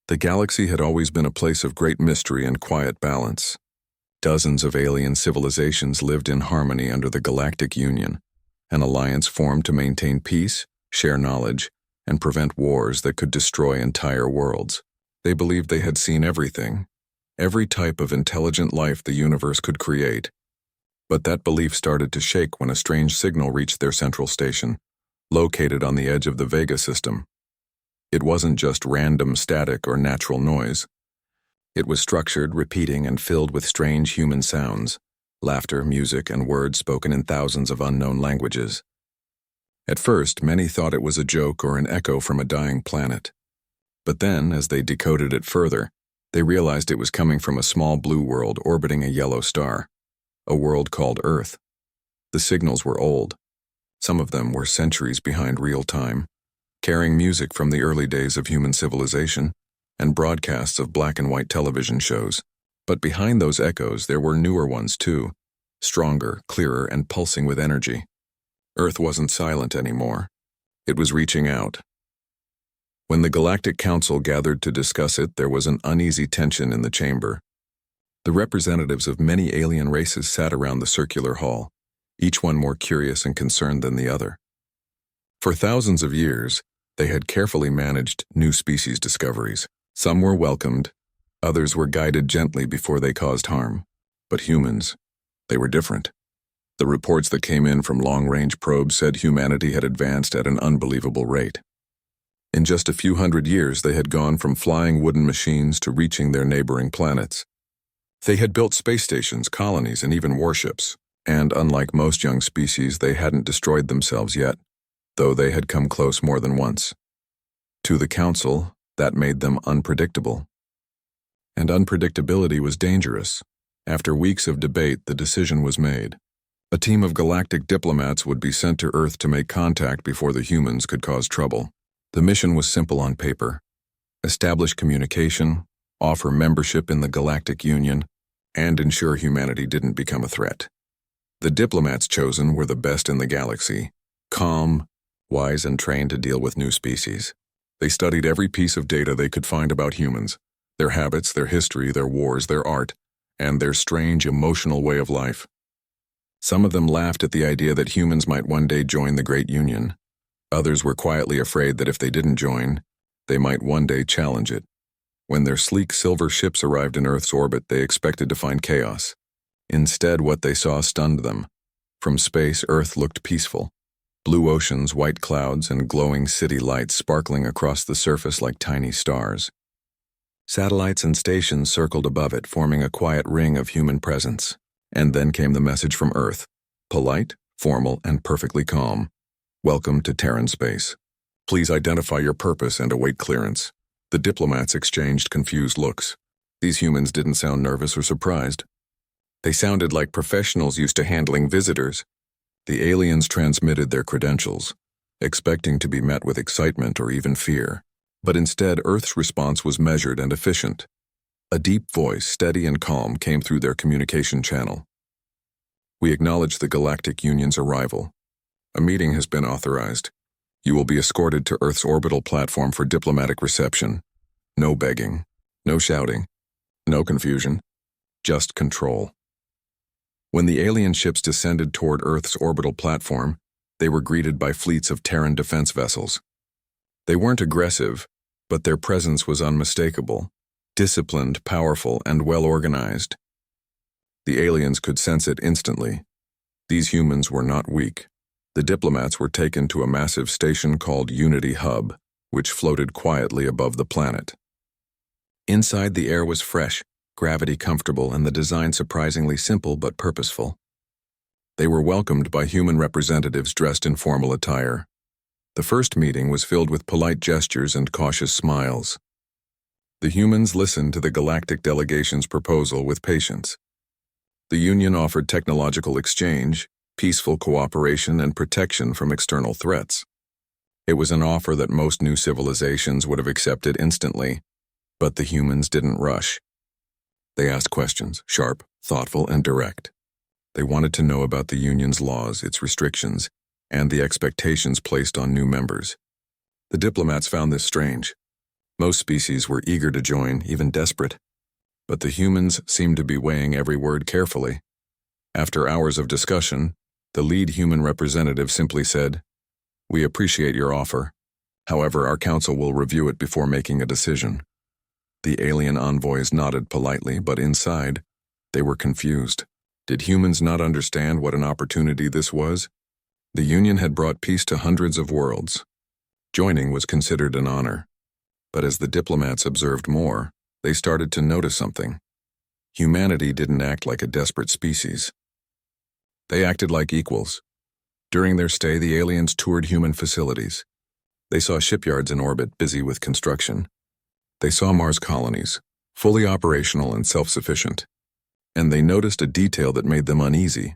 The galaxy had always been a place of great mystery and quiet balance. Dozens of alien civilizations lived in harmony under the Galactic Union, an alliance formed to maintain peace, share knowledge, and prevent wars that could destroy entire worlds. They believed they had seen everything, every type of intelligent life the universe could create. But that belief started to shake when a strange signal reached their central station, located on the edge of the Vega system. It wasn't just random static or natural noise. It was structured, repeating, and filled with strange human sounds, laughter, music, and words spoken in thousands of unknown languages. At first, many thought it was a joke or an echo from a dying planet. But then, as they decoded it further, they realized it was coming from a small blue world orbiting a yellow star, a world called Earth. The signals were old. Some of them were centuries behind real time, carrying music from the early days of human civilization and broadcasts of black and white television shows. But behind those echoes there were newer ones too, stronger, clearer, and pulsing with energy. Earth wasn't silent anymore. It was reaching out. When the Galactic Council gathered to discuss it, there was an uneasy tension in the chamber. The representatives of many alien races sat around the circular hall, each one more curious and concerned than the other. For thousands of years, they had carefully managed new species discoveries. Some were welcomed, others were guided gently before they caused harm. But humans, they were different. The reports that came in from long-range probes said humanity had advanced at an unbelievable rate. In just a few hundred years, they had gone from flying wooden machines to reaching their neighboring planets. They had built space stations, colonies, and even warships. And unlike most young species, they hadn't destroyed themselves yet, though they had come close more than once. To the Council, that made them unpredictable. And unpredictability was dangerous. After weeks of debate, the decision was made. A team of galactic diplomats would be sent to Earth to make contact before the humans could cause trouble. The mission was simple on paper: establish communication, offer membership in the Galactic Union, and ensure humanity didn't become a threat. The diplomats chosen were the best in the galaxy, calm, wise, and trained to deal with new species. They studied every piece of data they could find about humans, their habits, their history, their wars, their art, and their strange emotional way of life. Some of them laughed at the idea that humans might one day join the Great Union. Others were quietly afraid that if they didn't join, they might one day challenge it. When their sleek silver ships arrived in Earth's orbit, they expected to find chaos. Instead, what they saw stunned them. From space, Earth looked peaceful. Blue oceans, white clouds, and glowing city lights sparkling across the surface like tiny stars. Satellites and stations circled above it, forming a quiet ring of human presence. And then came the message from Earth, polite, formal, and perfectly calm. Welcome to Terran space. Please identify your purpose and await clearance. The diplomats exchanged confused looks. These humans didn't sound nervous or surprised. They sounded like professionals used to handling visitors. The aliens transmitted their credentials, expecting to be met with excitement or even fear. But instead, Earth's response was measured and efficient. A deep voice, steady and calm, came through their communication channel. We acknowledge the Galactic Union's arrival. A meeting has been authorized. You will be escorted to Earth's orbital platform for diplomatic reception. No begging, no shouting, no confusion, just control. When the alien ships descended toward Earth's orbital platform, they were greeted by fleets of Terran defense vessels. They weren't aggressive, but their presence was unmistakable, disciplined, powerful, and well-organized. The aliens could sense it instantly. These humans were not weak. The diplomats were taken to a massive station called Unity Hub, which floated quietly above the planet. Inside, the air was fresh, gravity comfortable, and the design surprisingly simple but purposeful. They were welcomed by human representatives dressed in formal attire. The first meeting was filled with polite gestures and cautious smiles. The humans listened to the galactic delegation's proposal with patience. The Union offered technological exchange, peaceful cooperation, and protection from external threats. It was an offer that most new civilizations would have accepted instantly, but the humans didn't rush. They asked questions, sharp, thoughtful, and direct. They wanted to know about the Union's laws, its restrictions, and the expectations placed on new members. The diplomats found this strange. Most species were eager to join, even desperate. But the humans seemed to be weighing every word carefully. After hours of discussion, the lead human representative simply said, "We appreciate your offer. However, our council will review it before making a decision." The alien envoys nodded politely, but inside, they were confused. Did humans not understand what an opportunity this was? The Union had brought peace to hundreds of worlds. Joining was considered an honor. But as the diplomats observed more, they started to notice something. Humanity didn't act like a desperate species. They acted like equals. During their stay, the aliens toured human facilities. They saw shipyards in orbit busy with construction. They saw Mars colonies, fully operational and self-sufficient. And they noticed a detail that made them uneasy.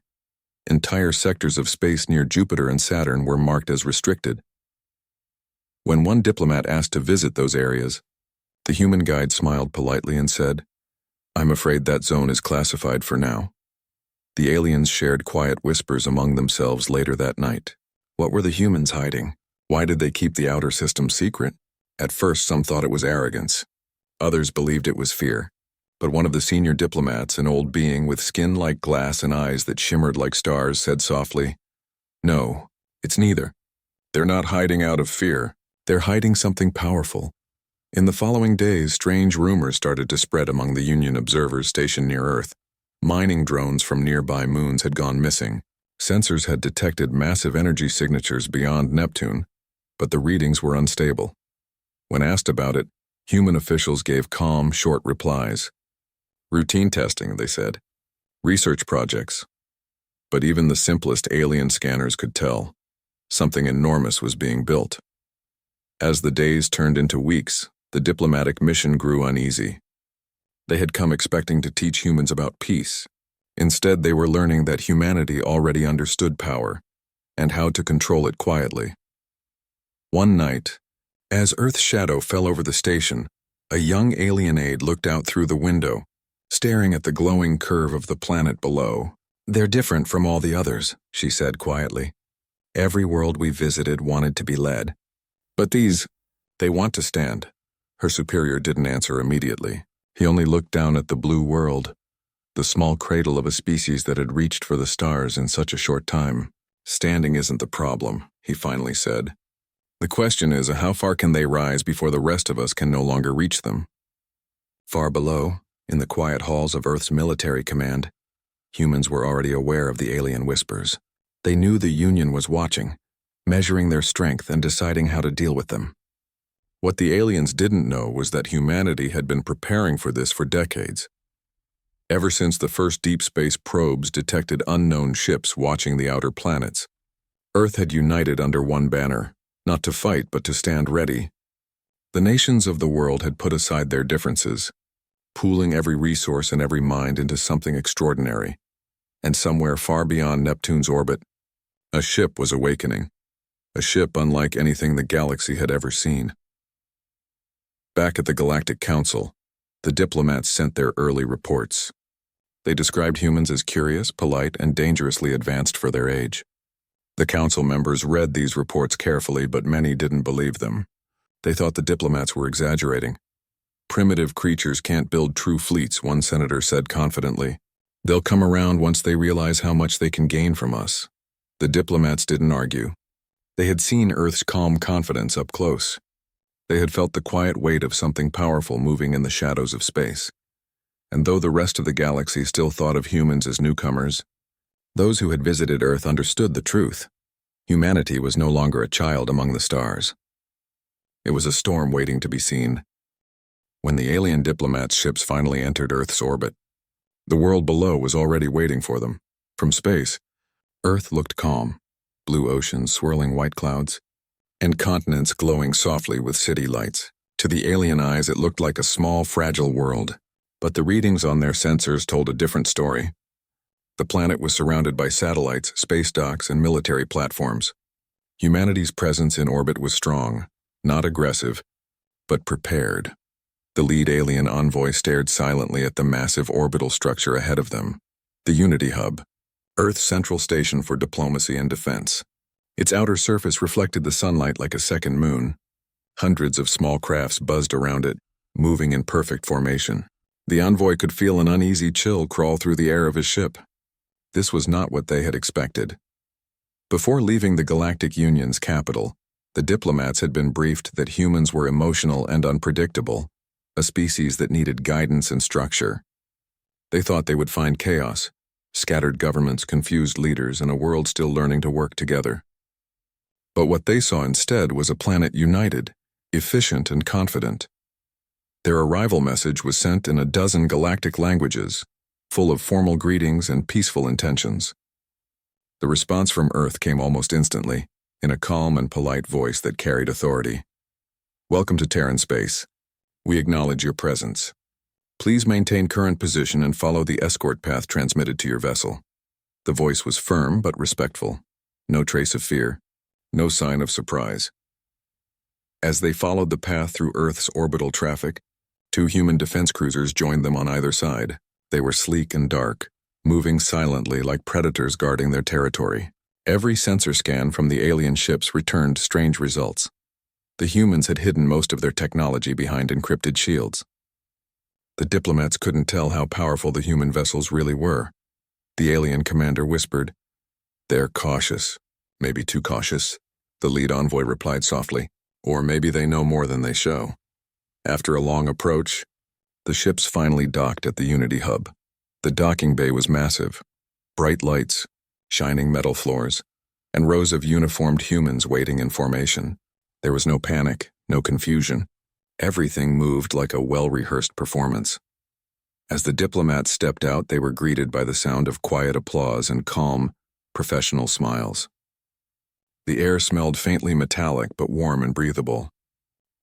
Entire sectors of space near Jupiter and Saturn were marked as restricted. When one diplomat asked to visit those areas, the human guide smiled politely and said, "I'm afraid that zone is classified for now." The aliens shared quiet whispers among themselves later that night. What were the humans hiding? Why did they keep the outer system secret? At first, some thought it was arrogance. Others believed it was fear. But one of the senior diplomats, an old being with skin like glass and eyes that shimmered like stars, said softly, "No, it's neither. They're not hiding out of fear. They're hiding something powerful." In the following days, strange rumors started to spread among the Union observers stationed near Earth. Mining drones from nearby moons had gone missing. Sensors had detected massive energy signatures beyond Neptune, but the readings were unstable. When asked about it, human officials gave calm, short replies. Routine testing, they said. Research projects. But even the simplest alien scanners could tell. Something enormous was being built. As the days turned into weeks, the diplomatic mission grew uneasy. They had come expecting to teach humans about peace. Instead, they were learning that humanity already understood power and how to control it quietly. One night, as Earth's shadow fell over the station, a young alien aide looked out through the window, staring at the glowing curve of the planet below. "They're different from all the others," she said quietly. "Every world we visited wanted to be led. But they want to stand." Her superior didn't answer immediately. He only looked down at the blue world, the small cradle of a species that had reached for the stars in such a short time. "Standing isn't the problem," he finally said. "The question is, how far can they rise before the rest of us can no longer reach them?" Far below, in the quiet halls of Earth's military command, humans were already aware of the alien whispers. They knew the Union was watching, measuring their strength and deciding how to deal with them. What the aliens didn't know was that humanity had been preparing for this for decades. Ever since the first deep space probes detected unknown ships watching the outer planets, Earth had united under one banner, not to fight but to stand ready. The nations of the world had put aside their differences, pooling every resource and every mind into something extraordinary. And somewhere far beyond Neptune's orbit, a ship was awakening. A ship unlike anything the galaxy had ever seen. Back at the Galactic Council, the diplomats sent their early reports. They described humans as curious, polite, and dangerously advanced for their age. The council members read these reports carefully, but many didn't believe them. They thought the diplomats were exaggerating. "Primitive creatures can't build true fleets," one senator said confidently. "They'll come around once they realize how much they can gain from us." The diplomats didn't argue. They had seen Earth's calm confidence up close. They had felt the quiet weight of something powerful moving in the shadows of space. And though the rest of the galaxy still thought of humans as newcomers, those who had visited Earth understood the truth. Humanity was no longer a child among the stars. It was a storm waiting to be seen. When the alien diplomats' ships finally entered Earth's orbit, the world below was already waiting for them. From space, Earth looked calm, blue oceans swirling white clouds, and continents glowing softly with city lights. To the alien eyes, it looked like a small, fragile world, but the readings on their sensors told a different story. The planet was surrounded by satellites, space docks, and military platforms. Humanity's presence in orbit was strong, not aggressive, but prepared. The lead alien envoy stared silently at the massive orbital structure ahead of them, the Unity Hub, Earth's central station for diplomacy and defense. Its outer surface reflected the sunlight like a second moon. Hundreds of small crafts buzzed around it, moving in perfect formation. The envoy could feel an uneasy chill crawl through the air of his ship. This was not what they had expected. Before leaving the Galactic Union's capital, the diplomats had been briefed that humans were emotional and unpredictable, a species that needed guidance and structure. They thought they would find chaos, scattered governments, confused leaders, and a world still learning to work together. But what they saw instead was a planet united, efficient, and confident. Their arrival message was sent in 12 galactic languages, full of formal greetings and peaceful intentions. The response from Earth came almost instantly, in a calm and polite voice that carried authority. "Welcome to Terran space. We acknowledge your presence. Please maintain current position and follow the escort path transmitted to your vessel." The voice was firm but respectful. No trace of fear, no sign of surprise. As they followed the path through Earth's orbital traffic, 2 human defense cruisers joined them on either side. They were sleek and dark, moving silently like predators guarding their territory. Every sensor scan from the alien ships returned strange results. The humans had hidden most of their technology behind encrypted shields. The diplomats couldn't tell how powerful the human vessels really were. The alien commander whispered, "They're cautious. Maybe too cautious," the lead envoy replied softly. "Or maybe they know more than they show." After a long approach, the ships finally docked at the Unity hub. The docking bay was massive. Bright lights, shining metal floors, and rows of uniformed humans waiting in formation. There was no panic, no confusion. Everything moved like a well-rehearsed performance. As the diplomats stepped out, they were greeted by the sound of quiet applause and calm, professional smiles. The air smelled faintly metallic but warm and breathable.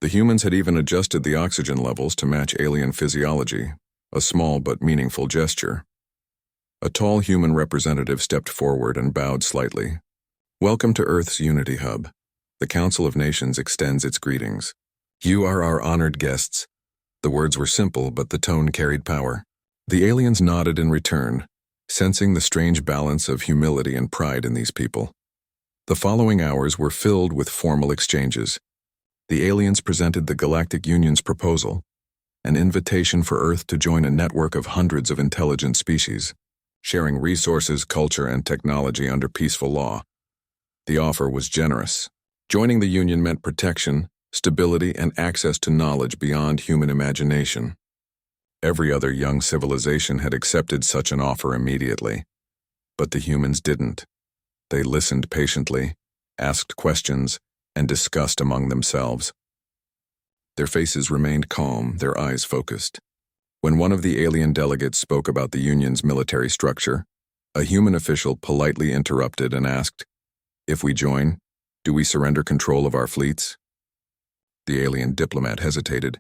The humans had even adjusted the oxygen levels to match alien physiology, a small but meaningful gesture. A tall human representative stepped forward and bowed slightly. "Welcome to Earth's Unity Hub. The Council of Nations extends its greetings. You are our honored guests." The words were simple, but the tone carried power. The aliens nodded in return, sensing the strange balance of humility and pride in these people. The following hours were filled with formal exchanges. The aliens presented the Galactic Union's proposal, an invitation for Earth to join a network of hundreds of intelligent species, sharing resources, culture, and technology under peaceful law. The offer was generous. Joining the Union meant protection, stability, and access to knowledge beyond human imagination. Every other young civilization had accepted such an offer immediately. But the humans didn't. They listened patiently, asked questions, and discussed among themselves. Their faces remained calm, their eyes focused. When one of the alien delegates spoke about the Union's military structure, a human official politely interrupted and asked, "If we join, do we surrender control of our fleets?" The alien diplomat hesitated.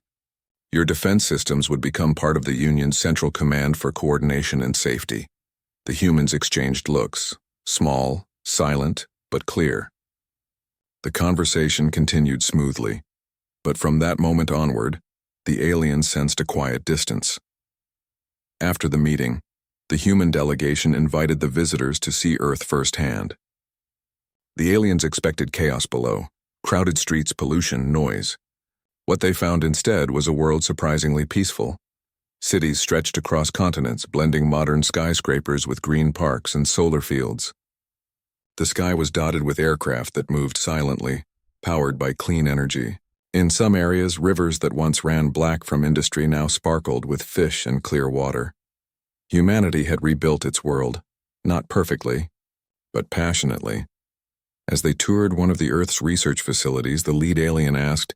"Your defense systems would become part of the Union's central command for coordination and safety." The humans exchanged looks, small, silent, but clear. The conversation continued smoothly, but from that moment onward, the aliens sensed a quiet distance. After the meeting, the human delegation invited the visitors to see Earth firsthand. The aliens expected chaos below, crowded streets, pollution, noise. What they found instead was a world surprisingly peaceful. Cities stretched across continents, blending modern skyscrapers with green parks and solar fields. The sky was dotted with aircraft that moved silently, powered by clean energy. In some areas, rivers that once ran black from industry now sparkled with fish and clear water. Humanity had rebuilt its world, not perfectly, but passionately. As they toured one of the Earth's research facilities, the lead alien asked,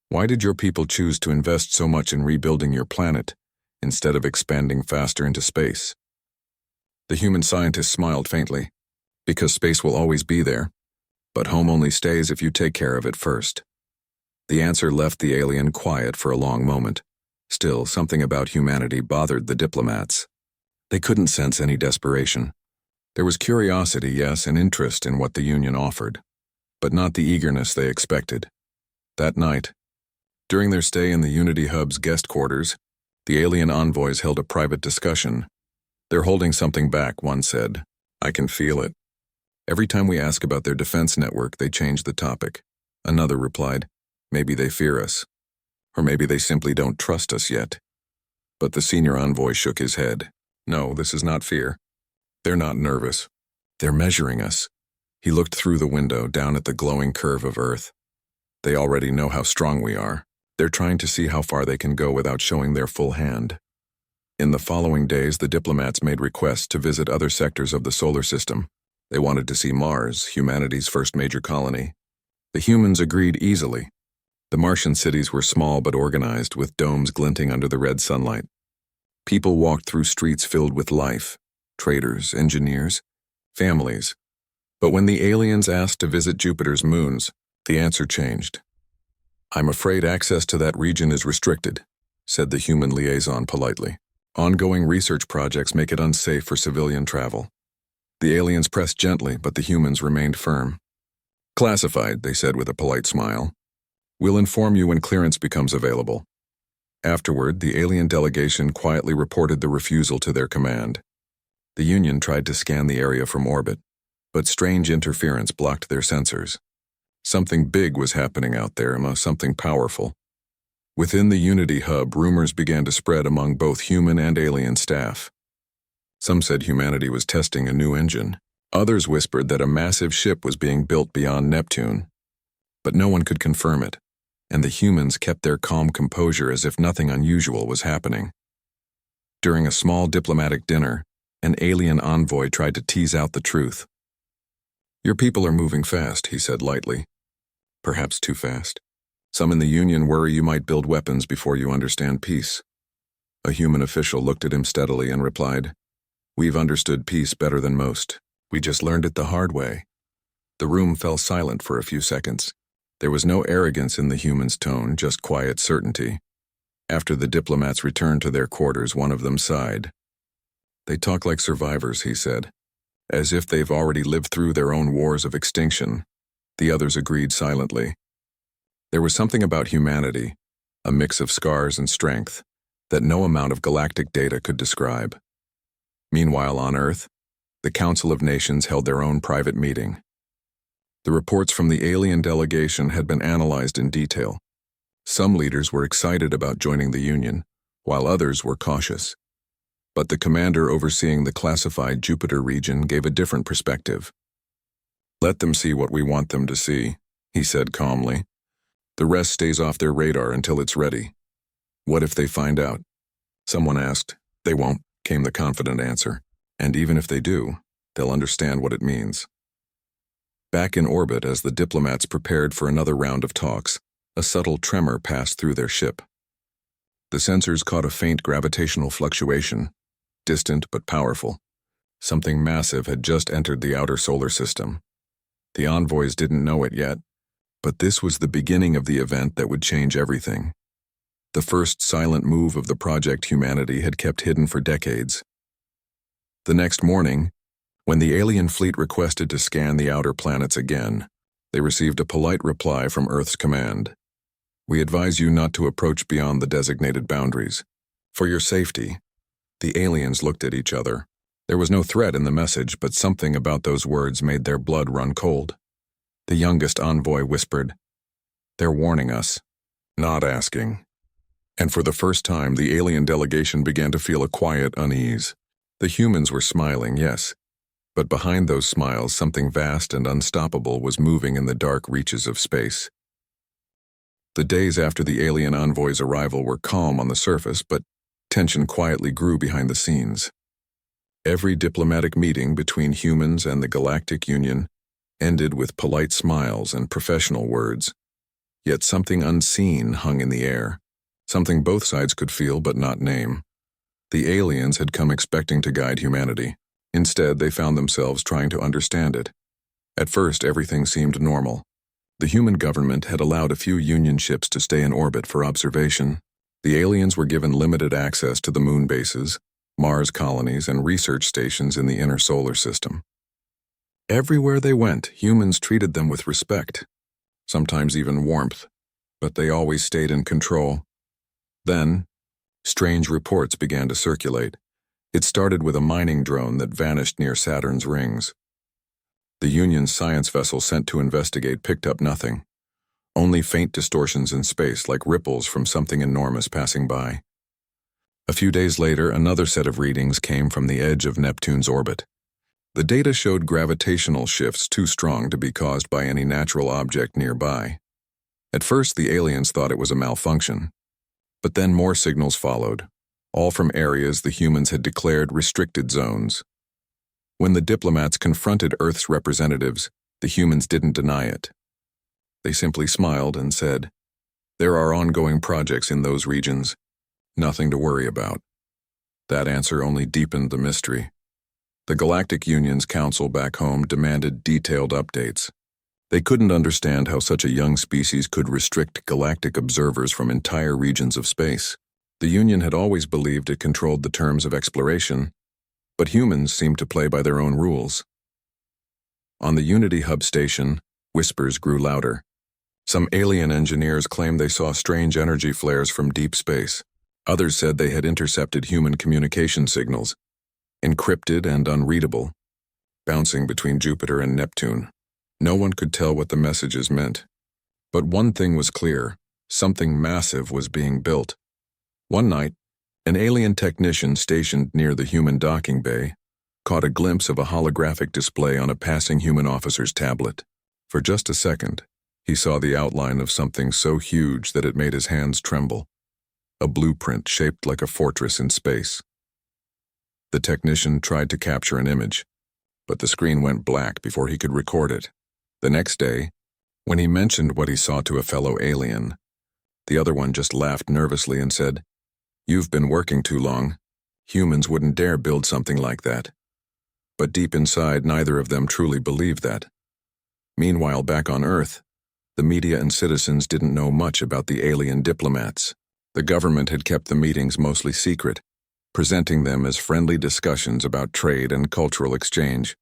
"Why did your people choose to invest so much in rebuilding your planet, instead of expanding faster into space?" The human scientist smiled faintly. "Because space will always be there, but home only stays if you take care of it first." The answer left the alien quiet for a long moment. Still, something about humanity bothered the diplomats. They couldn't sense any desperation. There was curiosity, yes, and interest in what the Union offered, but not the eagerness they expected. That night, during their stay in the Unity Hub's guest quarters, the alien envoys held a private discussion. "They're holding something back," one said. "I can feel it. Every time we ask about their defense network, they change the topic," another replied. Maybe they fear us. Or maybe they simply don't trust us yet. But the senior envoy shook his head. No, this is not fear. They're not nervous. They're measuring us. He looked through the window down at the glowing curve of Earth. They already know how strong we are. They're trying to see how far they can go without showing their full hand. In the following days, the diplomats made requests to visit other sectors of the solar system. They wanted to see Mars, humanity's first major colony. The humans agreed easily. The Martian cities were small but organized, with domes glinting under the red sunlight. People walked through streets filled with life, traders, engineers, families. But when the aliens asked to visit Jupiter's moons, the answer changed. "I'm afraid access to that region is restricted," said the human liaison politely. "Ongoing research projects make it unsafe for civilian travel." The aliens pressed gently, but the humans remained firm. "Classified," they said with a polite smile. "We'll inform you when clearance becomes available." Afterward, the alien delegation quietly reported the refusal to their command. The Union tried to scan the area from orbit, but strange interference blocked their sensors. Something big was happening out there, something powerful. Within the Unity hub, rumors began to spread among both human and alien staff. Some said humanity was testing a new engine. Others whispered that a massive ship was being built beyond Neptune. But no one could confirm it, and the humans kept their calm composure as if nothing unusual was happening. During a small diplomatic dinner, an alien envoy tried to tease out the truth. "Your people are moving fast," he said lightly. "Perhaps too fast. Some in the Union worry you might build weapons before you understand peace." A human official looked at him steadily and replied, "We've understood peace better than most. We just learned it the hard way." The room fell silent for a few seconds. There was no arrogance in the human's tone, just quiet certainty. After the diplomats returned to their quarters, one of them sighed. "They talk like survivors," he said, "as if they've already lived through their own wars of extinction." The others agreed silently. There was something about humanity, a mix of scars and strength, that no amount of galactic data could describe. Meanwhile, on Earth, the Council of Nations held their own private meeting. The reports from the alien delegation had been analyzed in detail. Some leaders were excited about joining the Union, while others were cautious. But the commander overseeing the classified Jupiter region gave a different perspective. "Let them see what we want them to see," he said calmly. "The rest stays off their radar until it's ready." "What if they find out?" someone asked. "They won't," came the confident answer. "And even if they do, they'll understand what it means." Back in orbit, as the diplomats prepared for another round of talks, a subtle tremor passed through their ship. The sensors caught a faint gravitational fluctuation, distant but powerful. Something massive had just entered the outer solar system. The envoys didn't know it yet, but this was the beginning of the event that would change everything. The first silent move of the project humanity had kept hidden for decades. The next morning, when the alien fleet requested to scan the outer planets again, they received a polite reply from Earth's command. "We advise you not to approach beyond the designated boundaries. For your safety." The aliens looked at each other. There was no threat in the message, but something about those words made their blood run cold. The youngest envoy whispered, "They're warning us, not asking." And for the first time, the alien delegation began to feel a quiet unease. The humans were smiling, yes, but behind those smiles, something vast and unstoppable was moving in the dark reaches of space. The days after the alien envoy's arrival were calm on the surface, but tension quietly grew behind the scenes. Every diplomatic meeting between humans and the Galactic Union ended with polite smiles and professional words. Yet something unseen hung in the air, something both sides could feel but not name. The aliens had come expecting to guide humanity. Instead, they found themselves trying to understand it. At first, everything seemed normal. The human government had allowed a few Union ships to stay in orbit for observation. The aliens were given limited access to the moon bases, Mars colonies, and research stations in the inner solar system. Everywhere they went, humans treated them with respect, sometimes even warmth, but they always stayed in control. Then, strange reports began to circulate. It started with a mining drone that vanished near Saturn's rings. The Union's science vessel sent to investigate picked up nothing. only faint distortions in space like ripples from something enormous passing by. A few days later, another set of readings came from the edge of Neptune's orbit. The data showed gravitational shifts too strong to be caused by any natural object nearby. At first, the aliens thought it was a malfunction. But then more signals followed, all from areas the humans had declared restricted zones. When the diplomats confronted Earth's representatives, the humans didn't deny it. They simply smiled and said, "There are ongoing projects in those regions. Nothing to worry about." That answer only deepened the mystery. The Galactic Union's council back home demanded detailed updates. They couldn't understand how such a young species could restrict galactic observers from entire regions of space. The Union had always believed it controlled the terms of exploration, but humans seemed to play by their own rules. On the Unity Hub station, whispers grew louder. Some alien engineers claimed they saw strange energy flares from deep space. Others said they had intercepted human communication signals, encrypted and unreadable, bouncing between Jupiter and Neptune. No one could tell what the messages meant. But one thing was clear: something massive was being built. One night, an alien technician stationed near the human docking bay caught a glimpse of a holographic display on a passing human officer's tablet. For just a second, he saw the outline of something so huge that it made his hands tremble. A blueprint shaped like a fortress in space. The technician tried to capture an image, but the screen went black before he could record it. The next day, when he mentioned what he saw to a fellow alien, the other one just laughed nervously and said, "You've been working too long. Humans wouldn't dare build something like that." But deep inside, neither of them truly believed that. Meanwhile, back on Earth, the media and citizens didn't know much about the alien diplomats. The government had kept the meetings mostly secret, presenting them as friendly discussions about trade and cultural exchange.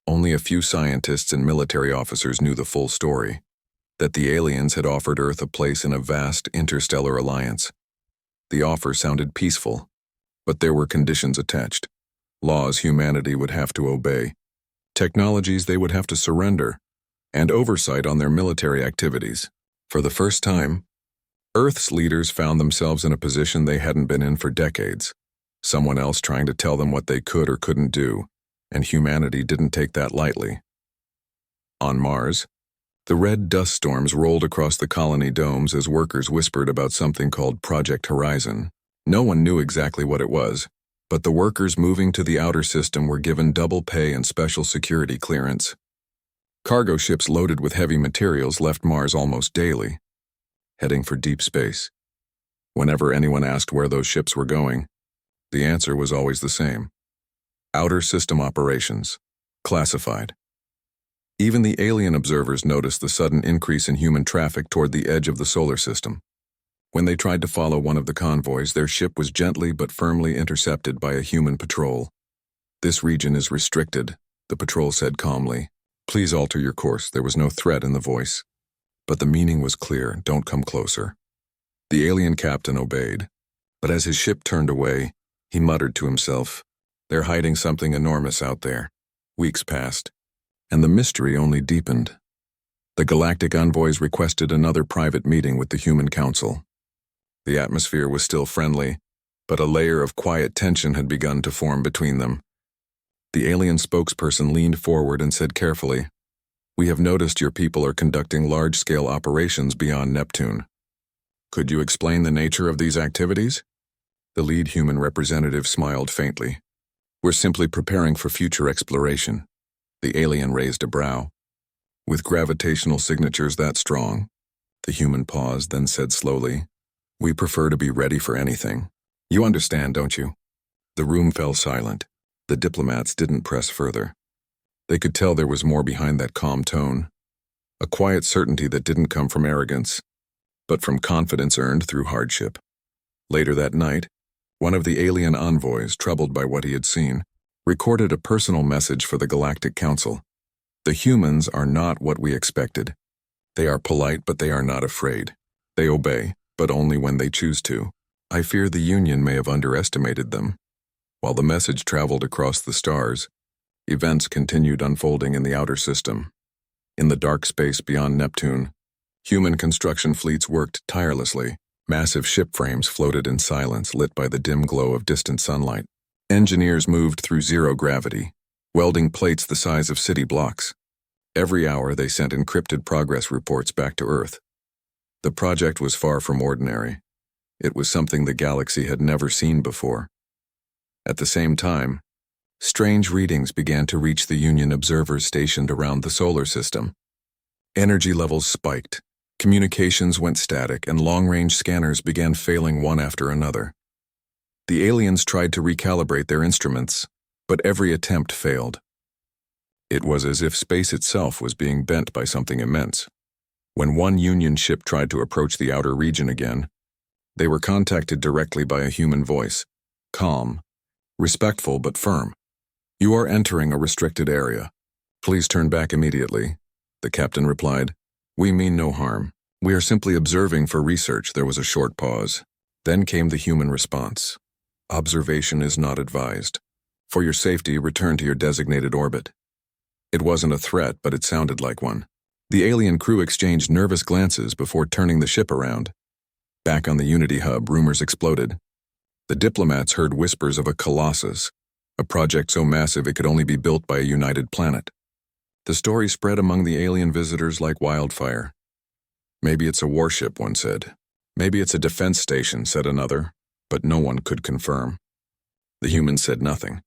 Only a few scientists and military officers knew the full story, that the aliens had offered Earth a place in a vast interstellar alliance. The offer sounded peaceful, but there were conditions attached. Laws humanity would have to obey, technologies they would have to surrender, and oversight on their military activities. For the first time, Earth's leaders found themselves in a position they hadn't been in for decades. Someone else trying to tell them what they could or couldn't do, and humanity didn't take that lightly. On Mars, the red dust storms rolled across the colony domes as workers whispered about something called Project Horizon. No one knew exactly what it was, but the workers moving to the outer system were given double pay and special security clearance. Cargo ships loaded with heavy materials left Mars almost daily, heading for deep space. Whenever anyone asked where those ships were going, the answer was always the same: outer system operations, classified. Even the alien observers noticed the sudden increase in human traffic toward the edge of the solar system. When they tried to follow one of the convoys, their ship was gently but firmly intercepted by a human patrol. "This region is restricted," the patrol said calmly. "Please alter your course." There was no threat in the voice, but the meaning was clear: don't come closer. The alien captain obeyed, but as his ship turned away, he muttered to himself, "They're hiding something enormous out there." Weeks passed, and the mystery only deepened. The galactic envoys requested another private meeting with the human council. The atmosphere was still friendly, but a layer of quiet tension had begun to form between them. The alien spokesperson leaned forward and said carefully, "We have noticed your people are conducting large-scale operations beyond Neptune. Could you explain the nature of these activities?" The lead human representative smiled faintly. "We're simply preparing for future exploration." The alien raised a brow. "With gravitational signatures that strong?" The human paused, then said slowly, "We prefer to be ready for anything. You understand, don't you?" The room fell silent. The diplomats didn't press further. They could tell there was more behind that calm tone, a quiet certainty that didn't come from arrogance, but from confidence earned through hardship. Later that night, one of the alien envoys, troubled by what he had seen, recorded a personal message for the Galactic Council. "The humans are not what we expected. They are polite, but they are not afraid. They obey, but only when they choose to. I fear the Union may have underestimated them." While the message traveled across the stars, events continued unfolding in the outer system. In the dark space beyond Neptune, Human construction fleets worked tirelessly. Massive ship frames floated in silence, lit by the dim glow of distant sunlight. Engineers moved through zero gravity, welding plates the size of city blocks. Every hour they sent encrypted progress reports back to Earth. The project was far from ordinary. It was something the galaxy had never seen before. At the same time, strange readings began to reach the Union observers stationed around the solar system. Energy levels spiked, communications went static, and long-range scanners began failing one after another. The aliens tried to recalibrate their instruments, but every attempt failed. It was as if space itself was being bent by something immense. When one Union ship tried to approach the outer region again, they were contacted directly by a human voice, calm, respectful but firm. "You are entering a restricted area. Please turn back immediately," the captain replied. "We mean no harm. We are simply observing for research." There was a short pause. Then came the human response. "Observation is not advised. For your safety, return to your designated orbit." It wasn't a threat, but it sounded like one. The alien crew exchanged nervous glances before turning the ship around. Back on the Unity hub, rumors exploded. The Diplomats heard whispers of a Colossus, a project so massive it could only be built by a united planet. The story spread among the alien visitors like wildfire. "Maybe it's a warship," one said. "Maybe it's a defense station," said another, but no one could confirm. The humans said nothing.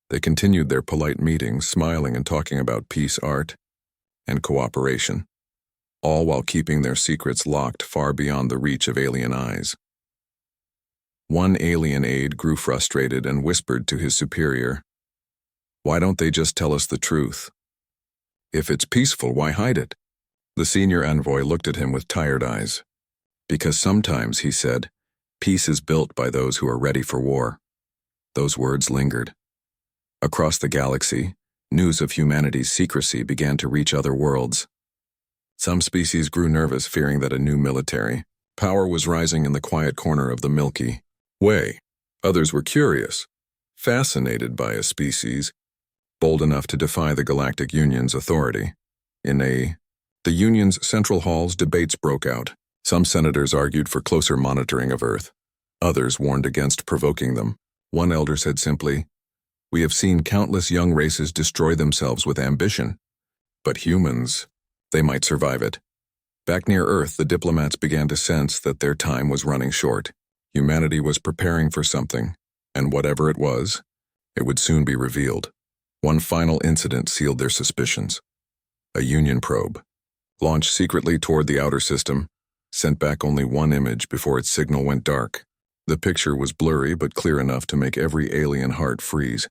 They continued their polite meetings, smiling and talking about peace, art, and cooperation, all while keeping their secrets locked far beyond the reach of alien eyes. One alien aide grew frustrated and whispered to his superior, "Why don't they just tell us the truth? If it's peaceful, why hide it?" The senior envoy looked at him with tired eyes. "Because sometimes," he said, "peace is built by those who are ready for war." Those words lingered. Across the galaxy, news of humanity's secrecy began to reach other worlds. Some species grew nervous, fearing that a new military power was rising in the quiet corner of the Milky Way. Others were curious, fascinated by a species bold enough to defy the Galactic Union's authority. The Union's central halls, debates broke out. Some senators argued for closer monitoring of Earth. Others warned against provoking them. One elder said simply, "We have seen countless young races destroy themselves with ambition. But humans, they might survive it." Back near Earth, the Diplomats began to sense that their time was running short. Humanity was preparing for something, and whatever it was, it would soon be revealed. One final incident sealed their suspicions. A Union probe, launched secretly toward the outer system, sent back only one image before its signal went dark. The picture was blurry but clear enough to make every alien heart freeze.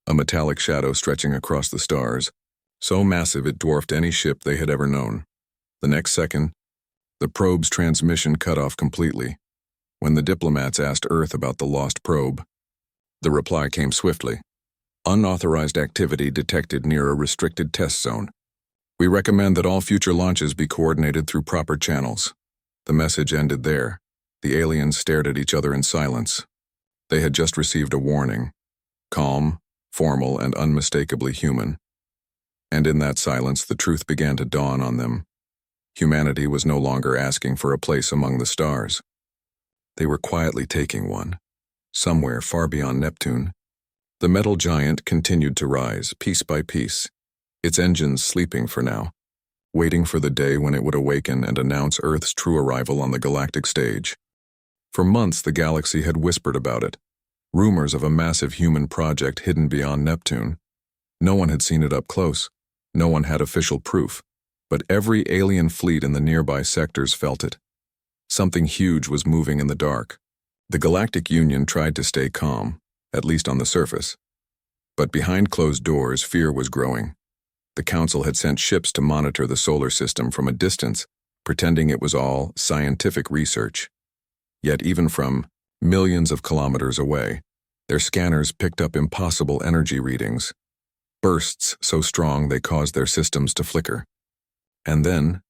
A metallic shadow stretching across the stars, so massive it dwarfed any ship they had ever known. The next second, the probe's transmission cut off completely. When the Diplomats asked Earth about the lost probe, the reply came swiftly. "Unauthorized activity detected near a restricted test zone. We recommend that all future launches be coordinated through proper channels." The message ended there. The aliens stared at each other in silence. They had just received a warning. Calm, formal, and unmistakably human. And in that silence, the truth began to dawn on them. Humanity was no longer asking for a place among the stars. They were quietly taking one, somewhere far beyond Neptune. The metal giant continued to rise, piece by piece, its engines sleeping for now, waiting for the day when it would awaken and announce Earth's true arrival on the galactic stage. For months, the galaxy had whispered about it, rumors of a massive human project hidden beyond Neptune. No one had seen it up close. No one had official proof, but every alien fleet in the nearby sectors felt it. Something huge was moving in the dark. The Galactic Union tried to stay calm, at least on the surface. But behind closed doors, fear was growing. The Council had sent ships to monitor the solar system from a distance, pretending it was all scientific research. Yet even from millions of kilometers away, their scanners picked up impossible energy readings, bursts so strong they caused their systems to flicker. And then,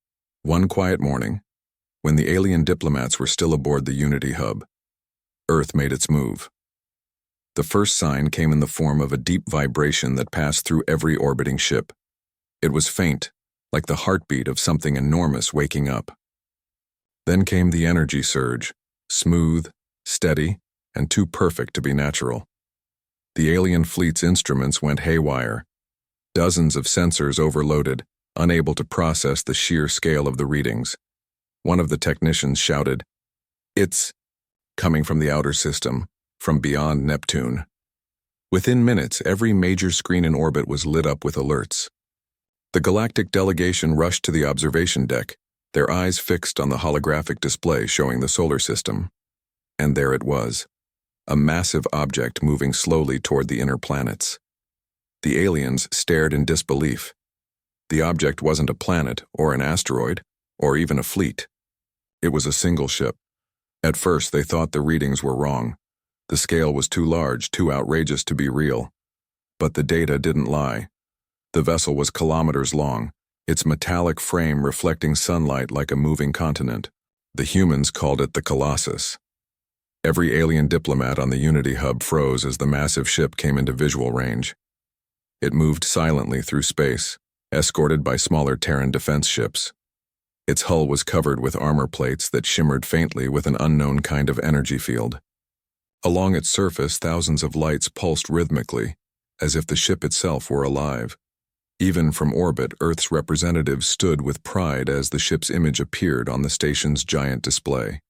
one quiet morning, when the alien Diplomats were still aboard the Unity hub, Earth made its move. The first sign came in the form of a deep vibration that passed through every orbiting ship. It was faint, like the heartbeat of something enormous waking up. Then came the energy surge, smooth, steady, and too perfect to be natural. The alien fleet's instruments went haywire. Dozens of sensors overloaded, unable to process the sheer scale of the readings. One of the technicians shouted, "It's coming from the outer system, from beyond Neptune." Within minutes, every major screen in orbit was lit up with alerts. The galactic delegation rushed to the observation deck, their eyes fixed on the holographic display showing the solar system. And there it was, a massive object moving slowly toward the inner planets. The aliens stared in disbelief. The object wasn't a planet or an asteroid or even a fleet. It was a single ship. At first, they thought the readings were wrong. The scale was too large, too outrageous to be real. But the data didn't lie. The vessel was kilometers long, its metallic frame reflecting sunlight like a moving continent. The humans called it the Colossus. Every alien diplomat on the Unity hub froze as the massive ship came into visual range. It moved silently through space, escorted by smaller Terran defense ships. Its hull was covered with armor plates that shimmered faintly with an unknown kind of energy field. Along its surface, thousands of lights pulsed rhythmically, as if the ship itself were alive. Even from orbit, Earth's representatives stood with pride as the ship's image appeared on the station's giant display.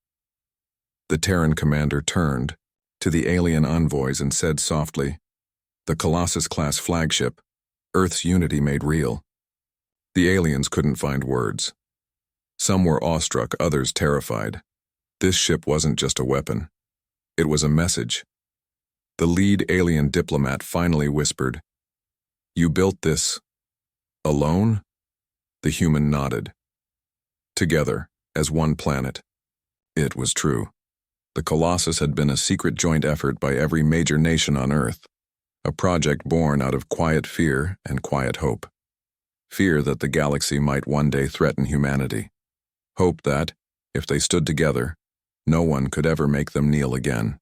The Terran commander turned to the alien envoys and said softly, "The Colossus-Class flagship, Earth's unity made real." The aliens couldn't find words. Some were awestruck, others terrified. This ship wasn't just a weapon. It was a message. The lead alien diplomat finally whispered, "You built this alone?" The human nodded. Together, as one planet. It was true. The Colossus had been a secret joint effort by every major nation on Earth, a project born out of quiet fear and quiet hope. Fear that the galaxy might one day threaten humanity. Hope that, if they stood together, no one could ever make them kneel again.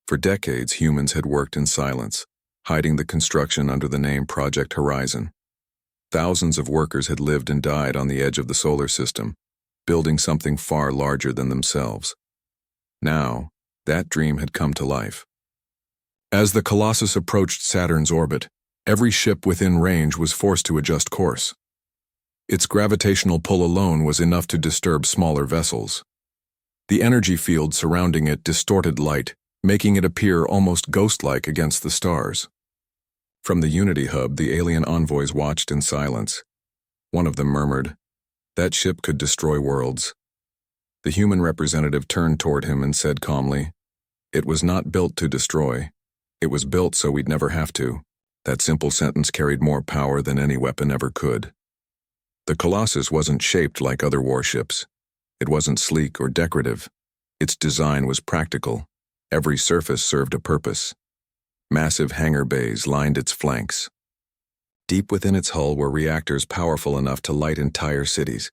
For decades, humans had worked in silence, hiding the construction under the name Project Horizon. Thousands of workers had lived and died on the edge of the solar system, building something far larger than themselves. Now, that dream had come to life. As the Colossus approached Saturn's orbit, every ship within range was forced to adjust course. Its gravitational pull alone was enough to disturb smaller vessels. The energy field surrounding it distorted light, making it appear almost ghost-like against the stars. From the Unity hub, the alien envoys watched in silence. One of them murmured, "That ship could destroy worlds." The human representative turned toward him and said calmly, "It was not built to destroy. It was built so we'd never have to." That simple sentence carried more power than any weapon ever could. The Colossus wasn't shaped like other warships. It wasn't sleek or decorative. Its design was practical. Every surface served a purpose. Massive hangar bays lined its flanks. Deep within its hull were reactors powerful enough to light entire cities.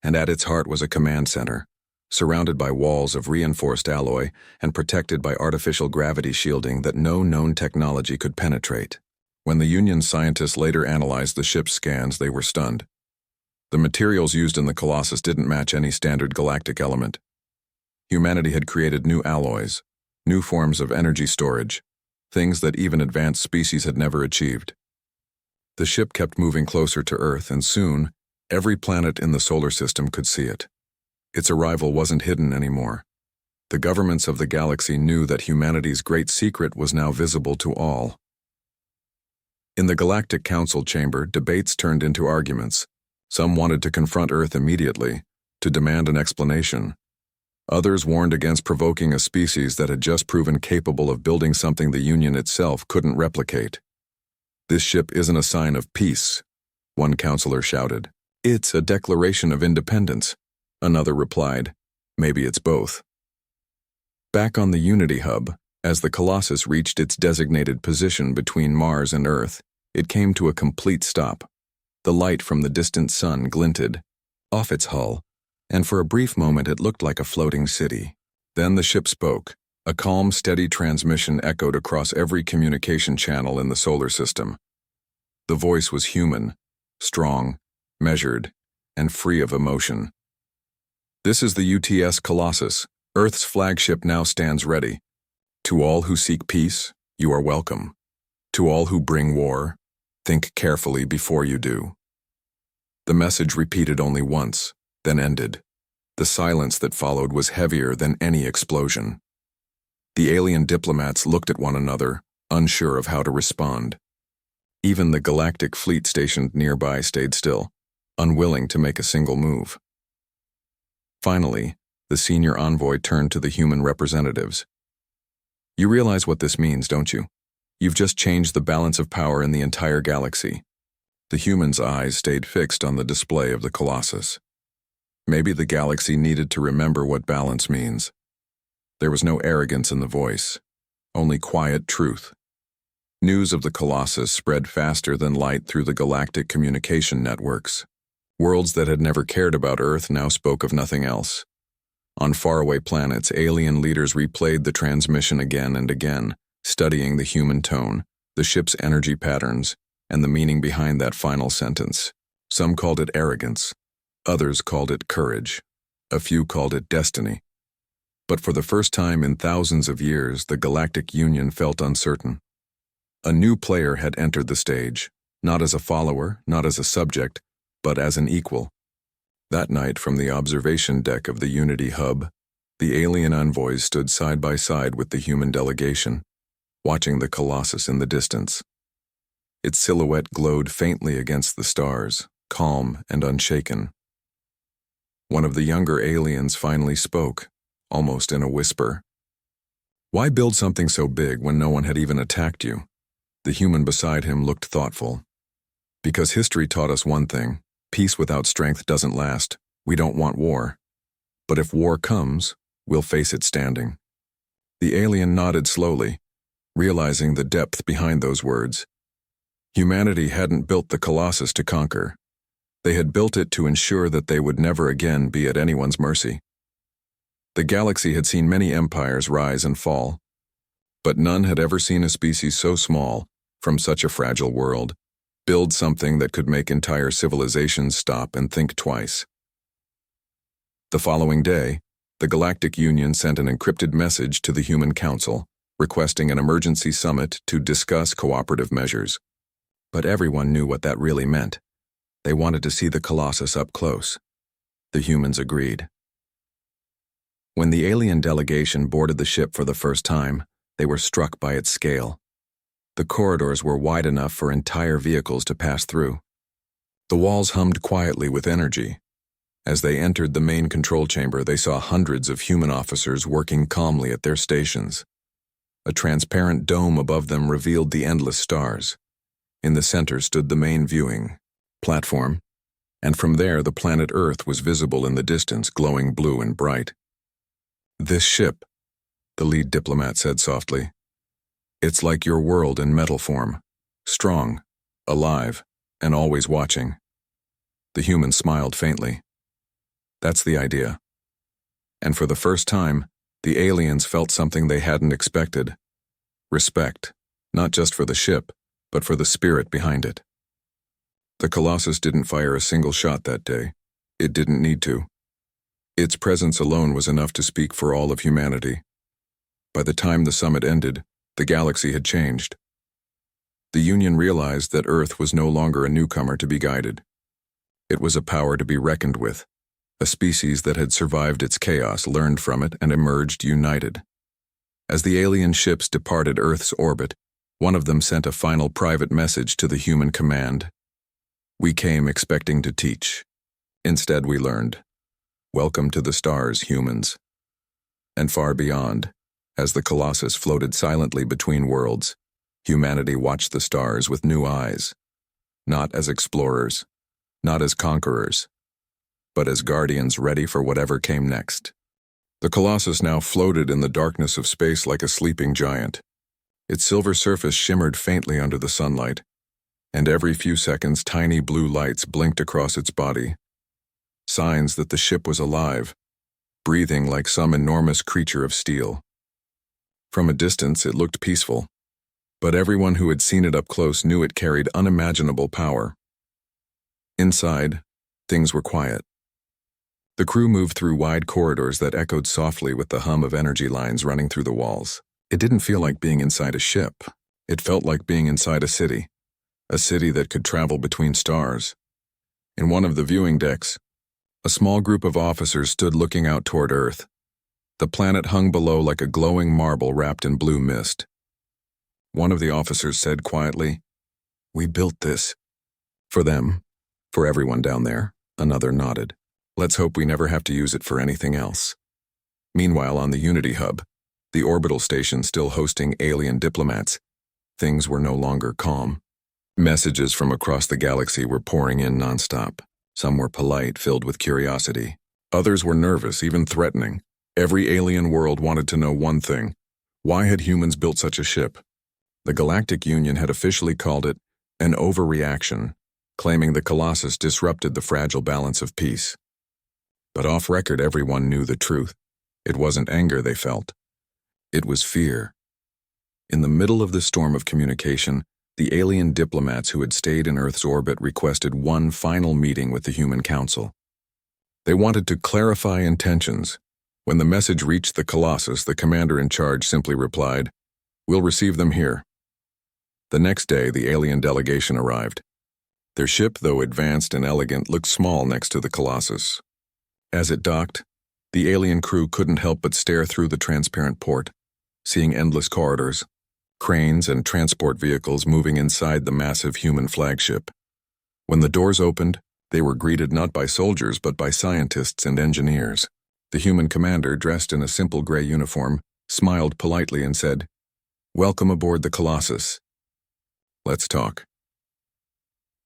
And at its heart was a command center, surrounded by walls of reinforced alloy and protected by artificial gravity shielding that no known technology could penetrate. When the Union scientists later analyzed the ship's scans, they were stunned. The materials used in the Colossus didn't match any standard galactic element. Humanity had created new alloys, new forms of energy storage, things that even advanced species had never achieved. The ship kept moving closer to Earth, and soon, every planet in the solar system could see it. Its arrival wasn't hidden anymore. The governments of the galaxy knew that humanity's great secret was now visible to all. In the Galactic Council chamber, debates turned into arguments. Some wanted to confront Earth immediately, to demand an explanation. Others warned against provoking a species that had just proven capable of building something the Union itself couldn't replicate. "This ship isn't a sign of peace," one counselor shouted. "It's a declaration of independence," another replied. "Maybe it's both." Back on the Unity hub, as the Colossus reached its designated position between Mars and Earth, it came to a complete stop. The light from the distant sun glinted off its hull, and for a brief moment it looked like a floating city. Then the ship spoke. A calm, steady transmission echoed across every communication channel in the solar system. The voice was human, strong, measured, and free of emotion. This is the UTS Colossus. Earth's flagship now stands ready. To all who seek peace, you are welcome. To all who bring war, think carefully before you do. The message repeated only once, then ended. The silence that followed was heavier than any explosion. The alien diplomats looked at one another, unsure of how to respond. Even the galactic fleet stationed nearby stayed still, unwilling to make a single move. Finally, the senior envoy turned to the human representatives. You realize what this means, don't you? You've just changed the balance of power in the entire galaxy. The human's eyes stayed fixed on the display of the Colossus. Maybe the galaxy needed to remember what balance means. There was no arrogance in the voice, only quiet truth. News of the Colossus spread faster than light through the galactic communication networks. Worlds that had never cared about Earth now spoke of nothing else. On faraway planets, alien leaders replayed the transmission again and again, studying the human tone, the ship's energy patterns, and the meaning behind that final sentence. Some called it arrogance. Others called it courage. A few called it destiny. But for the first time in thousands of years, the Galactic Union felt uncertain. A new player had entered the stage, not as a follower, not as a subject, but as an equal. That night, from the observation deck of the Unity Hub, the alien envoys stood side by side with the human delegation, watching the Colossus in the distance. Its silhouette glowed faintly against the stars, calm and unshaken. One of the younger aliens finally spoke, almost in a whisper. Why build something so big when no one had even attacked you? The human beside him looked thoughtful. Because history taught us one thing: peace without strength doesn't last. We don't want war. But if war comes, we'll face it standing. The alien nodded slowly, realizing the depth behind those words. Humanity hadn't built the Colossus to conquer. They had built it to ensure that they would never again be at anyone's mercy. The galaxy had seen many empires rise and fall, but none had ever seen a species so small, from such a fragile world, build something that could make entire civilizations stop and think twice. The following day, the Galactic Union sent an encrypted message to the Human Council, requesting an emergency summit to discuss cooperative measures. But everyone knew what that really meant. They wanted to see the Colossus up close. The humans agreed. When the alien delegation boarded the ship for the first time, they were struck by its scale. The corridors were wide enough for entire vehicles to pass through. The walls hummed quietly with energy. As they entered the main control chamber, they saw hundreds of human officers working calmly at their stations. A transparent dome above them revealed the endless stars. In the center stood the main viewing platform, and from there the planet Earth was visible in the distance, glowing blue and bright. This ship, the lead diplomat said softly. It's like your world in metal form, strong, alive, and always watching. The human smiled faintly. That's the idea. And for the first time, the aliens felt something they hadn't expected. Respect, not just for the ship, but for the spirit behind it. The Colossus didn't fire a single shot that day. It didn't need to. Its presence alone was enough to speak for all of humanity. By the time the summit ended, the galaxy had changed. The Union realized that Earth was no longer a newcomer to be guided. It was a power to be reckoned with, a species that had survived its chaos, learned from it, and emerged united. As the alien ships departed Earth's orbit, one of them sent a final private message to the human command. We came expecting to teach. Instead, we learned. Welcome to the stars, humans. And far beyond, as the Colossus floated silently between worlds, humanity watched the stars with new eyes, not as explorers, not as conquerors, but as guardians ready for whatever came next. The Colossus now floated in the darkness of space like a sleeping giant. Its silver surface shimmered faintly under the sunlight, and every few seconds tiny blue lights blinked across its body, signs that the ship was alive, breathing like some enormous creature of steel. From a distance, it looked peaceful, but everyone who had seen it up close knew it carried unimaginable power. Inside, Things were quiet. The crew moved through wide corridors that echoed softly with the hum of energy lines running through the walls. It didn't feel like being inside a ship. It felt like being inside a city that could travel between stars. In one of the viewing decks, a small group of officers stood looking out toward Earth. The planet hung below like a glowing marble wrapped in blue mist. One of the officers said quietly, "We built this. For them. For everyone down there." Another nodded. "Let's hope we never have to use it for anything else." Meanwhile, on the Unity Hub, the orbital station still hosting alien diplomats, things were no longer calm. Messages from across the galaxy were pouring in nonstop. Some were polite, filled with curiosity. Others were nervous, even threatening. Every alien world wanted to know one thing: why had humans built such a ship? The Galactic Union had officially called it an overreaction, claiming the Colossus disrupted the fragile balance of peace. But off record, everyone knew the truth. It wasn't anger they felt. It was fear. In the middle of the storm of communication, the alien diplomats who had stayed in Earth's orbit requested one final meeting with the Human Council. They wanted to clarify intentions. When the message reached the Colossus, the commander in charge simply replied, "We'll receive them here." The next day, the alien delegation arrived. Their ship, though advanced and elegant, looked small next to the Colossus. As it docked, the alien crew couldn't help but stare through the transparent port, seeing endless corridors, cranes and transport vehicles moving inside the massive human flagship. When the doors opened, they were greeted not by soldiers but by scientists and engineers. The human commander, dressed in a simple gray uniform, smiled politely and said, "Welcome aboard the Colossus. Let's talk."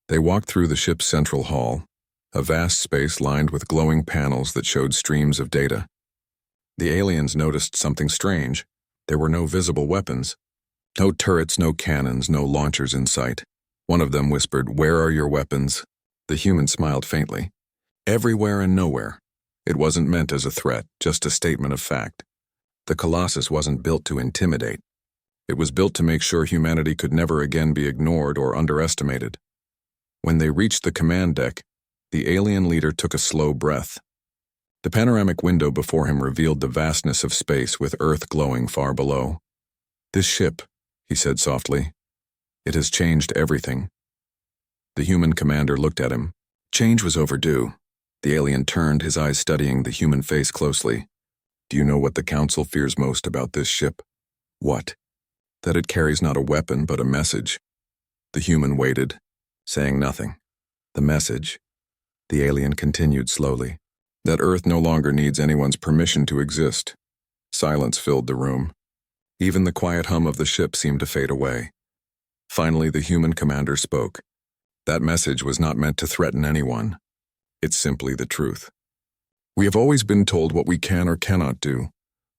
They walked through the ship's central hall, a vast space lined with glowing panels that showed streams of data. The aliens noticed something strange. There were no visible weapons. No turrets, no cannons, no launchers in sight. One of them whispered, "Where are your weapons?" The human smiled faintly. "Everywhere and nowhere." It wasn't meant as a threat, just a statement of fact. The Colossus wasn't built to intimidate. It was built to make sure humanity could never again be ignored or underestimated. When they reached the command deck, the alien leader took a slow breath. The panoramic window before him revealed the vastness of space with Earth glowing far below. "This ship," he said softly, "it has changed everything." The human commander looked at him. Change was overdue. The alien turned, his eyes studying the human face closely. "Do you know what the Council fears most about this ship?" "What?" "That it carries not a weapon but a message." The human waited, saying nothing. "The message," the alien continued slowly, "that Earth no longer needs anyone's permission to exist." Silence filled the room. Even the quiet hum of the ship seemed to fade away. Finally, the human commander spoke. That message was not meant to threaten anyone. It's simply the truth. "We have always been told what we can or cannot do,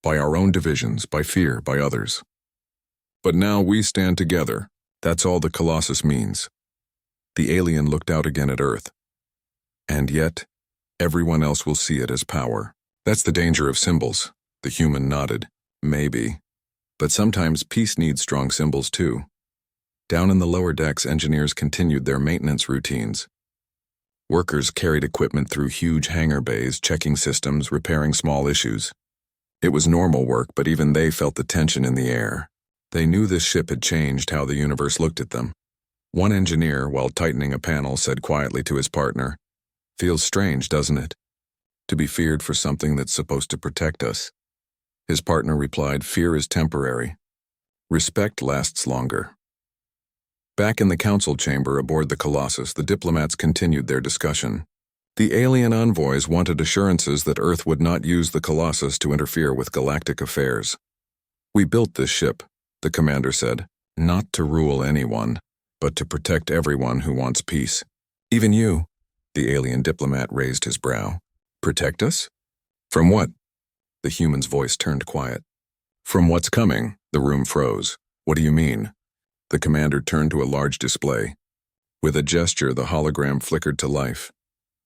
by our own divisions, by fear, by others. But now we stand together. That's all the Colossus means." The alien looked out again at Earth. "And yet, everyone else will see it as power. That's the danger of symbols." The human nodded. "Maybe. But sometimes peace needs strong symbols too." Down in the lower decks, engineers continued their maintenance routines. Workers carried equipment through huge hangar bays, checking systems, repairing small issues. It was normal work, but even they felt the tension in the air. They knew this ship had changed how the universe looked at them. One engineer, while tightening a panel, said quietly to his partner, "Feels strange, doesn't it? To be feared for something that's supposed to protect us." His partner replied, "Fear is temporary. Respect lasts longer." Back in the council chamber aboard the Colossus, the diplomats continued their discussion. The alien envoys wanted assurances that Earth would not use the Colossus to interfere with galactic affairs. "We built this ship," the commander said, "not to rule anyone, but to protect everyone who wants peace. Even you." The alien diplomat raised his brow. "Protect us? From what?" The human's voice turned quiet. "From what's coming." The room froze. "What do you mean?" The commander turned to a large display. With a gesture, the hologram flickered to life,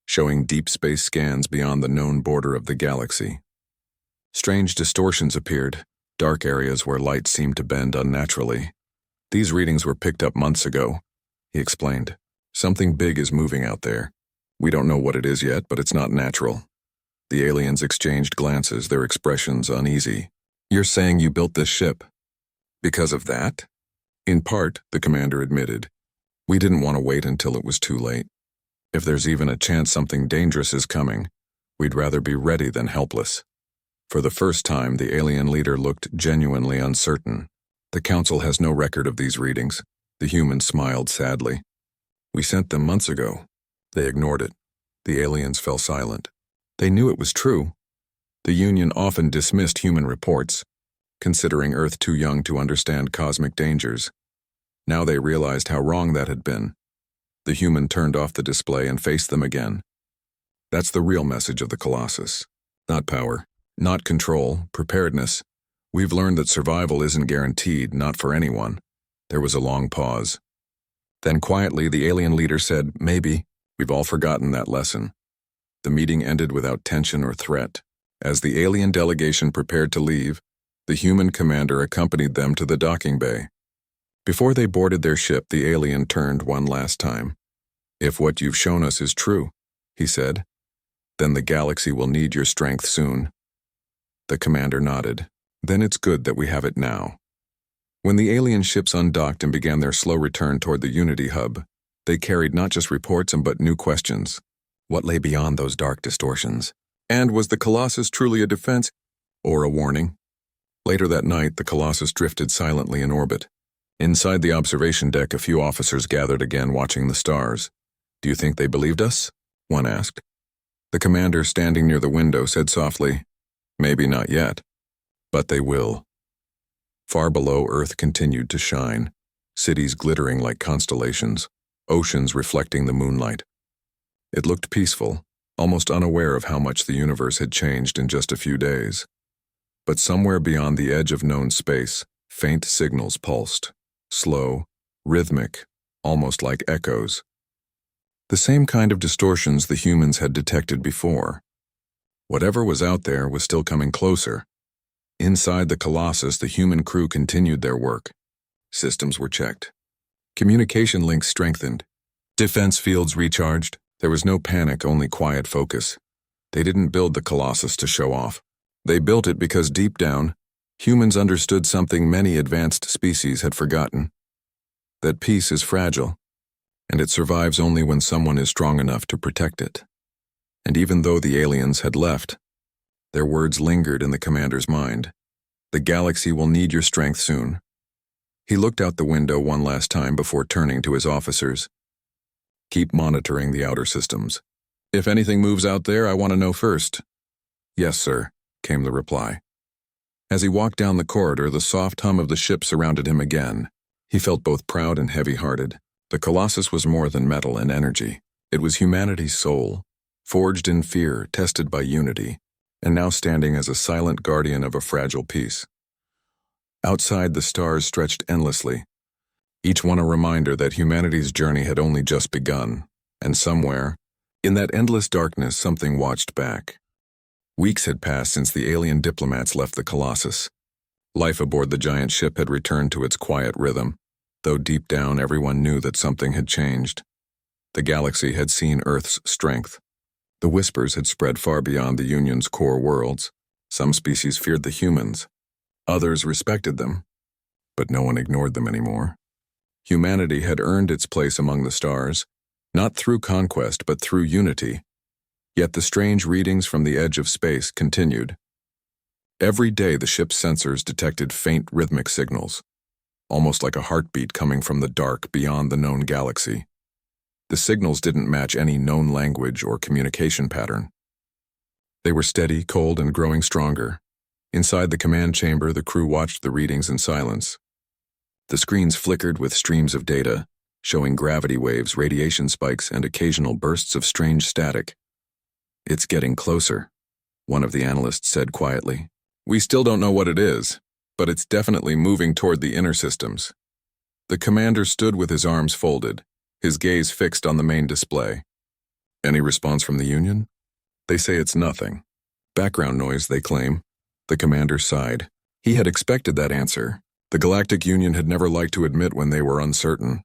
showing deep space scans beyond the known border of the galaxy. Strange distortions appeared, dark areas where light seemed to bend unnaturally. "These readings were picked up months ago," he explained. "Something big is moving out there. We don't know what it is yet, but it's not natural. The aliens exchanged glances, their expressions uneasy. You're saying you built this ship? Because of that? In part, the commander admitted. We didn't want to wait until it was too late. If there's even a chance something dangerous is coming, we'd rather be ready than helpless. For the first time, the alien leader looked genuinely uncertain. The council has no record of these readings. The human smiled sadly. We sent them months ago. They ignored it. The aliens fell silent. They knew it was true. The Union often dismissed human reports, considering Earth too young to understand cosmic dangers. Now they realized how wrong that had been. The human turned off the display and faced them again. That's the real message of the Colossus. Not power, not control, preparedness. We've learned that survival isn't guaranteed, not for anyone. There was a long pause. Then quietly, the alien leader said, maybe. We've all forgotten that lesson. The meeting ended without tension or threat. As the alien delegation prepared to leave, the human commander accompanied them to the docking bay. Before they boarded their ship, the alien turned one last time. If what you've shown us is true, he said, then the galaxy will need your strength soon. The commander nodded. Then it's good that we have it now. When the alien ships undocked and began their slow return toward the Unity hub, they carried not just reports but new questions. What lay beyond those dark distortions? And was the Colossus truly a defense or a warning? Later that night, the Colossus drifted silently in orbit. Inside the observation deck, a few officers gathered again, watching the stars. Do you think they believed us? One asked. The commander, standing near the window, said softly, maybe not yet, but they will. Far below, Earth continued to shine, cities glittering like constellations, oceans reflecting the moonlight. It looked peaceful, almost unaware of how much the universe had changed in just a few days. But somewhere beyond the edge of known space, faint signals pulsed, slow, rhythmic, almost like echoes. The same kind of distortions the humans had detected before. Whatever was out there was still coming closer. Inside the Colossus, the human crew continued their work. Systems were checked. Communication links strengthened. Defense fields recharged. There was no panic, only quiet focus. They didn't build the Colossus to show off. They built it because deep down, humans understood something many advanced species had forgotten. That peace is fragile, and it survives only when someone is strong enough to protect it. And even though the aliens had left, their words lingered in the commander's mind. The galaxy will need your strength soon. He looked out the window one last time before turning to his officers. Keep monitoring the outer systems. If anything moves out there, I want to know first. Yes, sir, came the reply. As he walked down the corridor, the soft hum of the ship surrounded him again. He felt both proud and heavy-hearted. The Colossus was more than metal and energy. It was humanity's soul, forged in fear, tested by unity, and now standing as a silent guardian of a fragile peace. Outside, the stars stretched endlessly, each one a reminder that humanity's journey had only just begun, and somewhere, in that endless darkness, something watched back. Weeks had passed since the alien diplomats left the Colossus. Life aboard the giant ship had returned to its quiet rhythm, though deep down everyone knew that something had changed. The galaxy had seen Earth's strength. The whispers had spread far beyond the Union's core worlds. Some species feared the humans. Others respected them, but no one ignored them anymore. Humanity had earned its place among the stars, not through conquest but through unity. Yet the strange readings from the edge of space continued. Every day the ship's sensors detected faint rhythmic signals, almost like a heartbeat coming from the dark beyond the known galaxy. The signals didn't match any known language or communication pattern. They were steady, cold, and growing stronger. Inside the command chamber, the crew watched the readings in silence. The screens flickered with streams of data, showing gravity waves, radiation spikes, and occasional bursts of strange static. It's getting closer, one of the analysts said quietly. We still don't know what it is, but it's definitely moving toward the inner systems. The commander stood with his arms folded, his gaze fixed on the main display. Any response from the Union? They say it's nothing. Background noise, they claim. The commander sighed. He had expected that answer. The Galactic Union had never liked to admit when they were uncertain.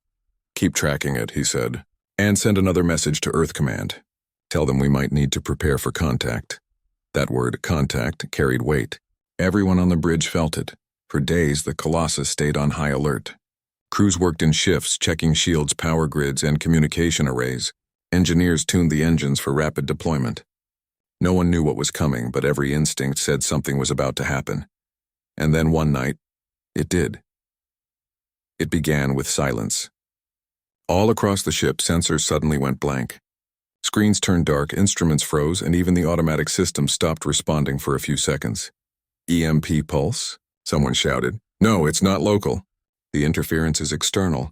Keep tracking it, he said, and send another message to Earth Command. Tell them we might need to prepare for contact. That word, contact, carried weight. Everyone on the bridge felt it. For days, the Colossus stayed on high alert. Crews worked in shifts, checking shields, power grids, and communication arrays. Engineers tuned the engines for rapid deployment. No one knew what was coming, but every instinct said something was about to happen. And then one night, it did. It began with silence. All across the ship, sensors suddenly went blank. Screens turned dark, instruments froze, and even the automatic system stopped responding for a few seconds. EMP pulse? Someone shouted. No, it's not local. The interference is external.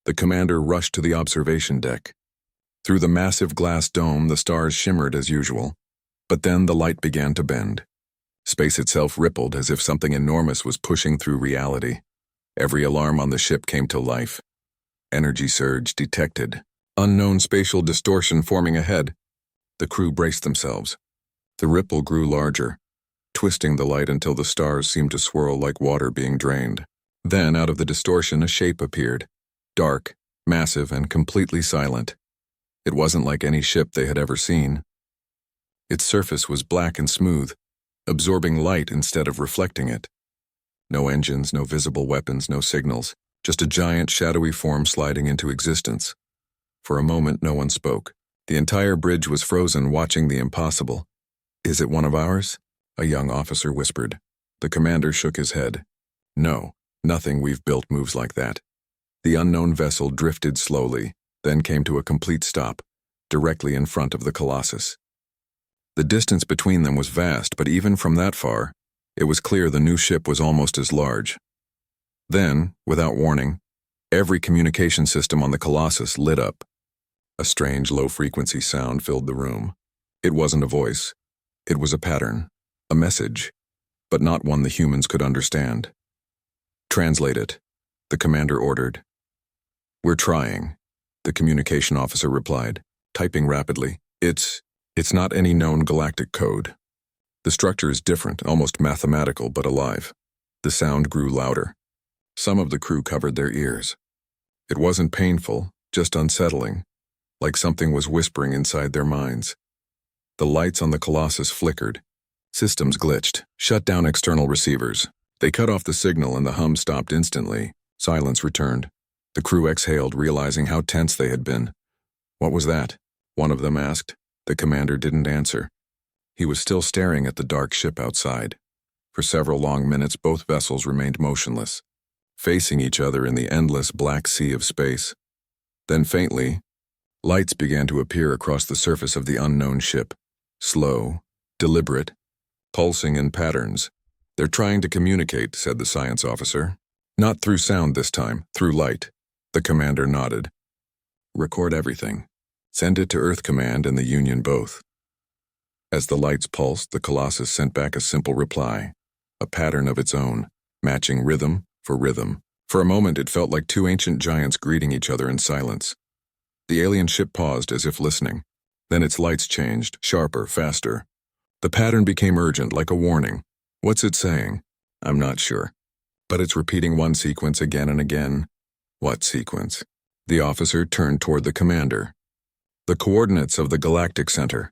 The commander rushed to the observation deck. Through the massive glass dome, the stars shimmered as usual. But then the light began to bend. Space itself rippled as if something enormous was pushing through reality. Every alarm on the ship came to life. Energy surge detected. Unknown spatial distortion forming ahead. The crew braced themselves. The ripple grew larger, twisting the light until the stars seemed to swirl like water being drained. Then, out of the distortion, a shape appeared. Dark, massive, and completely silent. It wasn't like any ship they had ever seen. Its surface was black and smooth, absorbing light instead of reflecting it. No engines, no visible weapons, no signals, just a giant shadowy form sliding into existence. For a moment, no one spoke. The entire bridge was frozen, watching the impossible. Is it one of ours? A young officer whispered. The commander shook his head. No, nothing we've built moves like that. The unknown vessel drifted slowly, then came to a complete stop, directly in front of the Colossus. The distance between them was vast, but even from that far, it was clear the new ship was almost as large. Then, without warning, every communication system on the Colossus lit up. A strange low-frequency sound filled the room. It wasn't a voice. It was a pattern, a message, but not one the humans could understand. Translate it, the commander ordered. We're trying, the communication officer replied, typing rapidly. It's not any known galactic code. The structure is different, almost mathematical, but alive. The sound grew louder. Some of the crew covered their ears. It wasn't painful, just unsettling, like something was whispering inside their minds. The lights on the Colossus flickered. Systems glitched, shut down external receivers. They cut off the signal and the hum stopped instantly. Silence returned. The crew exhaled, realizing how tense they had been. What was that? One of them asked. The commander didn't answer. He was still staring at the dark ship outside. For several long minutes, both vessels remained motionless, facing each other in the endless black sea of space. Then faintly, lights began to appear across the surface of the unknown ship. Slow, deliberate, pulsing in patterns. They're trying to communicate, said the science officer. Not through sound this time, through light. The commander nodded. Record everything. Send it to Earth Command and the Union both. As the lights pulsed, the Colossus sent back a simple reply, a pattern of its own, matching rhythm for rhythm. For a moment, it felt like two ancient giants greeting each other in silence. The alien ship paused as if listening. Then its lights changed, sharper, faster. The pattern became urgent, like a warning. What's it saying? I'm not sure. But it's repeating one sequence again and again. What sequence? The officer turned toward the commander. The coordinates of the Galactic Center.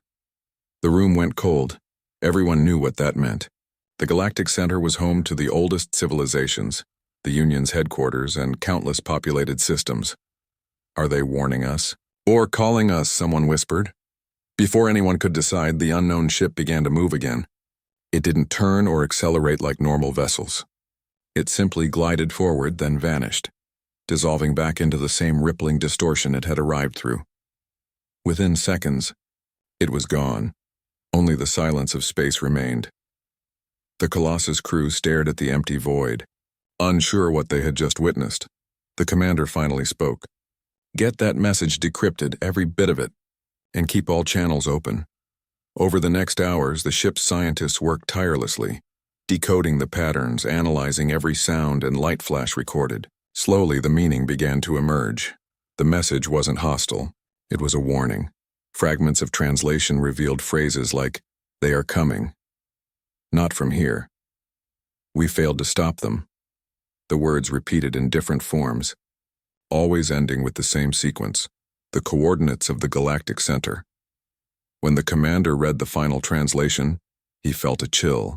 The room went cold. Everyone knew what that meant. The Galactic Center was home to the oldest civilizations, the Union's headquarters, and countless populated systems. Are they warning us? Or calling us, someone whispered. Before anyone could decide, the unknown ship began to move again. It didn't turn or accelerate like normal vessels. It simply glided forward, then vanished, dissolving back into the same rippling distortion it had arrived through. Within seconds, it was gone. Only the silence of space remained. The Colossus crew stared at the empty void, unsure what they had just witnessed. The commander finally spoke. Get that message decrypted, every bit of it, and keep all channels open. Over the next hours, the ship's scientists worked tirelessly, decoding the patterns, analyzing every sound and light flash recorded. Slowly, the meaning began to emerge. The message wasn't hostile. It was a warning. Fragments of translation revealed phrases like, "They are coming." Not from here. We failed to stop them. The words repeated in different forms, always ending with the same sequence, the coordinates of the Galactic Center. When the commander read the final translation, he felt a chill.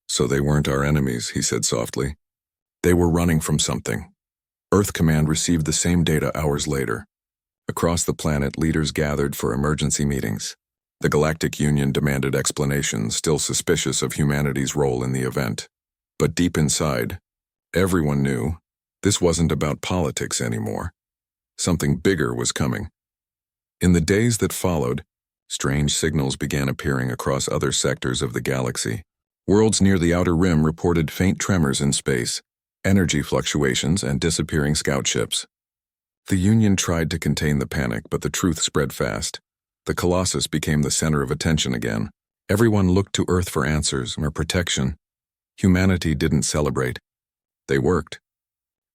"So they weren't our enemies," he said softly. "They were running from something." Earth Command received the same data hours later. Across the planet, leaders gathered for emergency meetings. The Galactic Union demanded explanations, still suspicious of humanity's role in the event. But deep inside, everyone knew this wasn't about politics anymore. Something bigger was coming. In the days that followed, strange signals began appearing across other sectors of the galaxy. Worlds near the outer rim reported faint tremors in space, energy fluctuations, and disappearing scout ships. The Union tried to contain the panic, but the truth spread fast. The Colossus became the center of attention again. Everyone looked to Earth for answers or protection. Humanity didn't celebrate. They worked.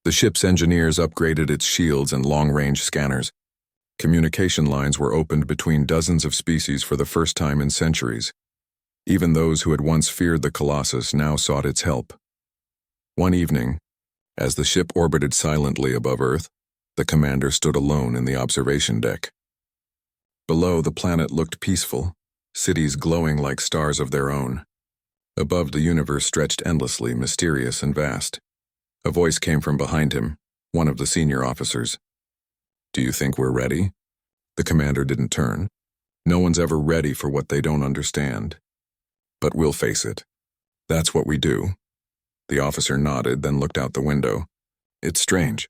The ship's engineers upgraded its shields and long-range scanners. Communication lines were opened between dozens of species for the first time in centuries. Even those who had once feared the Colossus now sought its help. One evening, as the ship orbited silently above Earth, the commander stood alone in the observation deck. Below, the planet looked peaceful, cities glowing like stars of their own. Above, the universe stretched endlessly, mysterious and vast. A voice came from behind him, one of the senior officers. "Do you think we're ready?" The commander didn't turn. No one's ever ready for what they don't understand. "But we'll face it. That's what we do." The officer nodded, then looked out the window. "It's strange.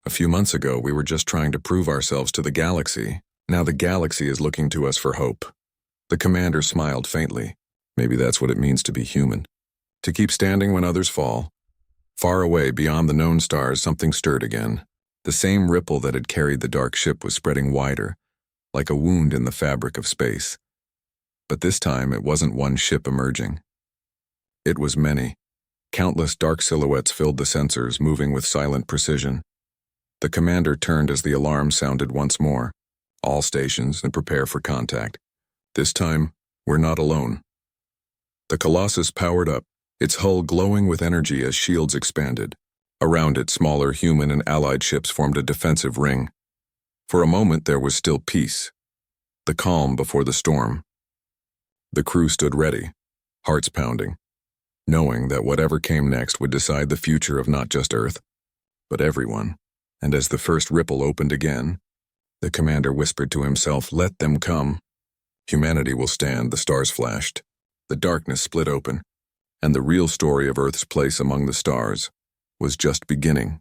A few months ago, we were just trying to prove ourselves to the galaxy. Now the galaxy is looking to us for hope." The commander smiled faintly. Maybe that's what it means to be human. To keep standing when others fall. Far away, beyond the known stars, something stirred again. The same ripple that had carried the dark ship was spreading wider, like a wound in the fabric of space. But this time, it wasn't one ship emerging. It was many. Countless dark silhouettes filled the sensors, moving with silent precision. The commander turned as the alarm sounded once more. "All stations, and prepare for contact. This time, we're not alone." The Colossus powered up, its hull glowing with energy as shields expanded. Around it, smaller human and allied ships formed a defensive ring. For a moment, there was still peace, the calm before the storm. The crew stood ready, hearts pounding, knowing that whatever came next would decide the future of not just Earth, but everyone. And as the first ripple opened again, the commander whispered to himself, "Let them come. Humanity will stand." The stars flashed. The darkness split open, and the real story of Earth's place among the stars was just beginning.